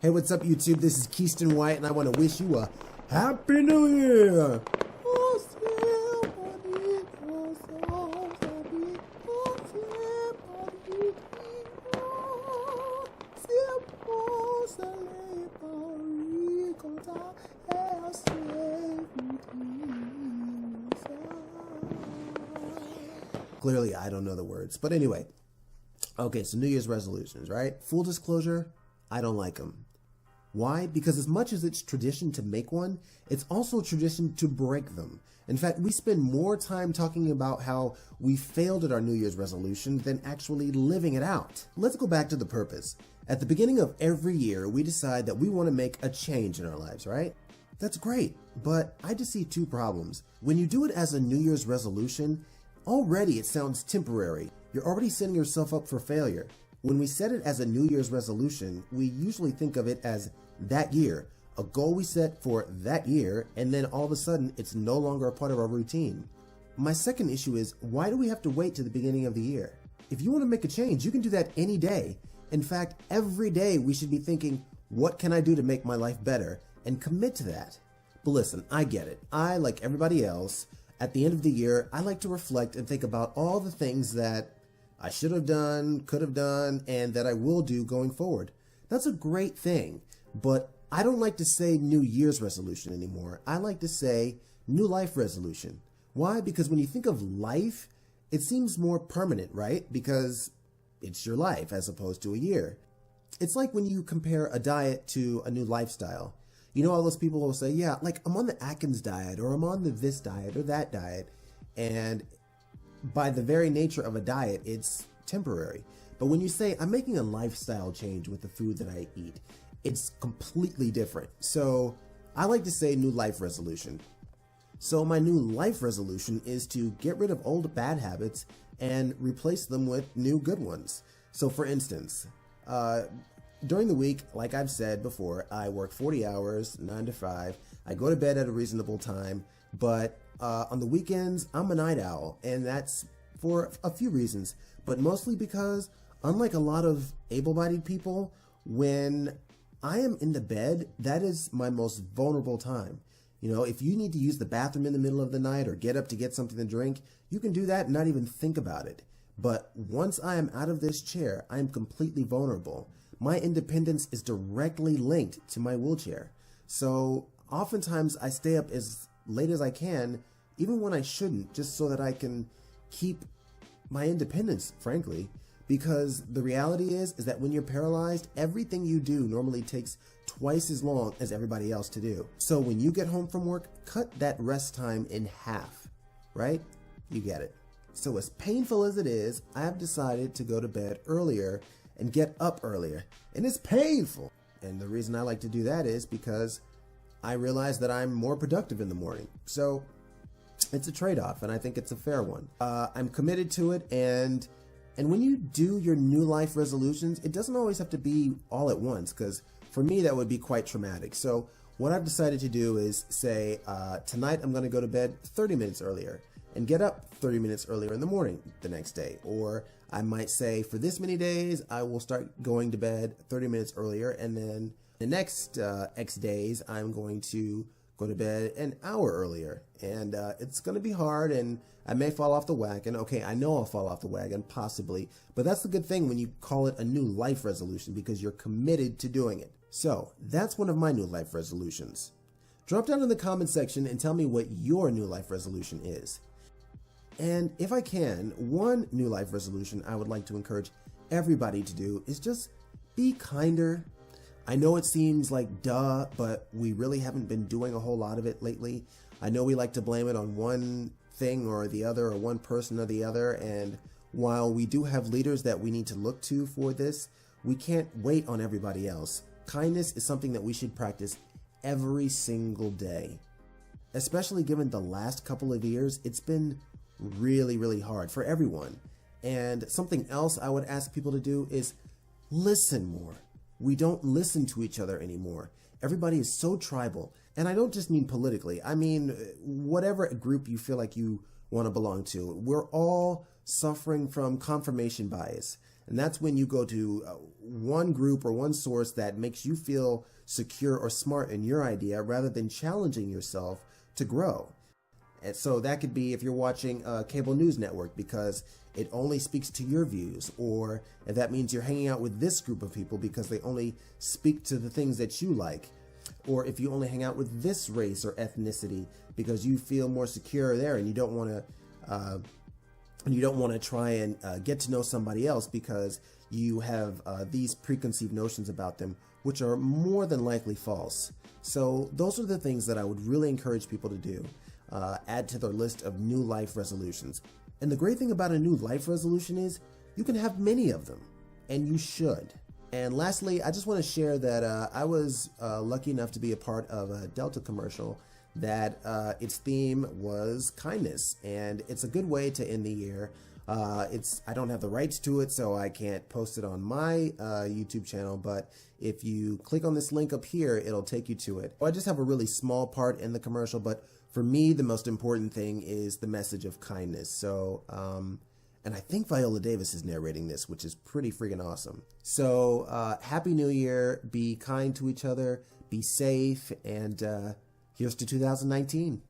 Hey, what's up, YouTube? This is Keyston White, and I want to wish you a Happy New Year! Clearly, I don't know the words, but anyway. Okay, so New Year's resolutions, right? Full disclosure, I don't like them. Why? Because as much as it's tradition to make one, it's also tradition to break them. In fact, we spend more time talking about how we failed at our New Year's resolution than actually living it out. Let's go back to the purpose. At the beginning of every year, we decide that we want to make a change in our lives, right? That's great, but I just see two problems. When you do it as a New Year's resolution, already it sounds temporary. You're already setting yourself up for failure. When we set it as a New Year's resolution, we usually think of it as that year, a goal we set for that year, and then all of a sudden it's no longer a part of our routine. My second issue is, why do we have to wait to the beginning of the year? If you want to make a change, you can do that any day. In fact, every day we should be thinking, what can I do to make my life better, and commit to that. But listen, I get it. I, like everybody else, at the end of the year, I like to reflect and think about all the things that I should have done, could have done, and that I will do going forward. That's a great thing, but I don't like to say New Year's resolution anymore. I like to say New Life resolution. Why? Because when you think of life, it seems more permanent, right? Because it's your life as opposed to a year. It's like when you compare a diet to a new lifestyle. You know, all those people will say, yeah, like I'm on the Atkins diet, or I'm on the this diet or that diet, and by the very nature of a diet, it's temporary. But when you say, I'm making a lifestyle change with the food that I eat, it's completely different. So I like to say New Life resolution. So my New Life resolution is to get rid of old bad habits and replace them with new good ones. So for instance, during the week, like I've said before, I work 40 hours, 9 to 5. I go to bed at a reasonable time, but on the weekends, I'm a night owl, and that's for a few reasons, but mostly because, unlike a lot of able-bodied people, when I am in the bed, that is my most vulnerable time. You know, if you need to use the bathroom in the middle of the night or get up to get something to drink, you can do that and not even think about it. But once I am out of this chair, I am completely vulnerable. My independence is directly linked to my wheelchair. So oftentimes I stay up as late as I can, even when I shouldn't, just so that I can keep my independence, frankly. Because the reality is that when you're paralyzed, everything you do normally takes twice as long as everybody else to do. So when you get home from work, cut that rest time in half, right? You get it. So as painful as it is, I have decided to go to bed earlier and get up earlier. And it's painful. And the reason I like to do that is because I realize that I'm more productive in the morning. So it's a trade-off, and I think it's a fair one. I'm committed to it, and when you do your New Life resolutions, it doesn't always have to be all at once, because for me that would be quite traumatic. So what I've decided to do is say, tonight I'm going to go to bed 30 minutes earlier and get up 30 minutes earlier in the morning the next day. Or I might say, for this many days, I will start going to bed 30 minutes earlier, and then the next X days, I'm going to go to bed an hour earlier. And it's going to be hard, and I may fall off the wagon. Okay, I know I'll fall off the wagon, possibly. But that's the good thing when you call it a New Life resolution, because you're committed to doing it. So that's one of my New Life resolutions. Drop down in the comment section and tell me what your New Life resolution is. And if I can, one New Life resolution I would like to encourage everybody to do is just be kinder. I know it seems like duh, but we really haven't been doing a whole lot of it lately. I know we like to blame it on one thing or the other, or one person or the other, and while we do have leaders that we need to look to for this, we can't wait on everybody else. Kindness is something that we should practice every single day. Especially given the last couple of years, it's been really hard for everyone. And something else I would ask people to do is listen more. We don't listen to each other anymore. Everybody is so tribal. And I don't just mean politically. I mean, whatever group you feel like you want to belong to. We're all suffering from confirmation bias. And that's when you go to one group or one source that makes you feel secure or smart in your idea rather than challenging yourself to grow. And so that could be if you're watching a cable news network because it only speaks to your views, or if that means you're hanging out with this group of people because they only speak to the things that you like, or if you only hang out with this race or ethnicity because you feel more secure there and you don't want to try and get to know somebody else because you have these preconceived notions about them, which are more than likely false. So those are the things that I would really encourage people to do. Add to their list of new life resolutions. And the great thing about a new life resolution is you can have many of them, and you should. And lastly, I just want to share that I was lucky enough to be a part of a Delta commercial that its theme was kindness, and it's a good way to end the year. I don't have the rights to it, so I can't post it on my YouTube channel, but if you click on this link up here, it'll take you to it. I just have a really small part in the commercial, but for me, the most important thing is the message of kindness. So, and I think Viola Davis is narrating this, which is pretty freaking awesome. So, Happy New Year, be kind to each other, be safe, and here's to 2019.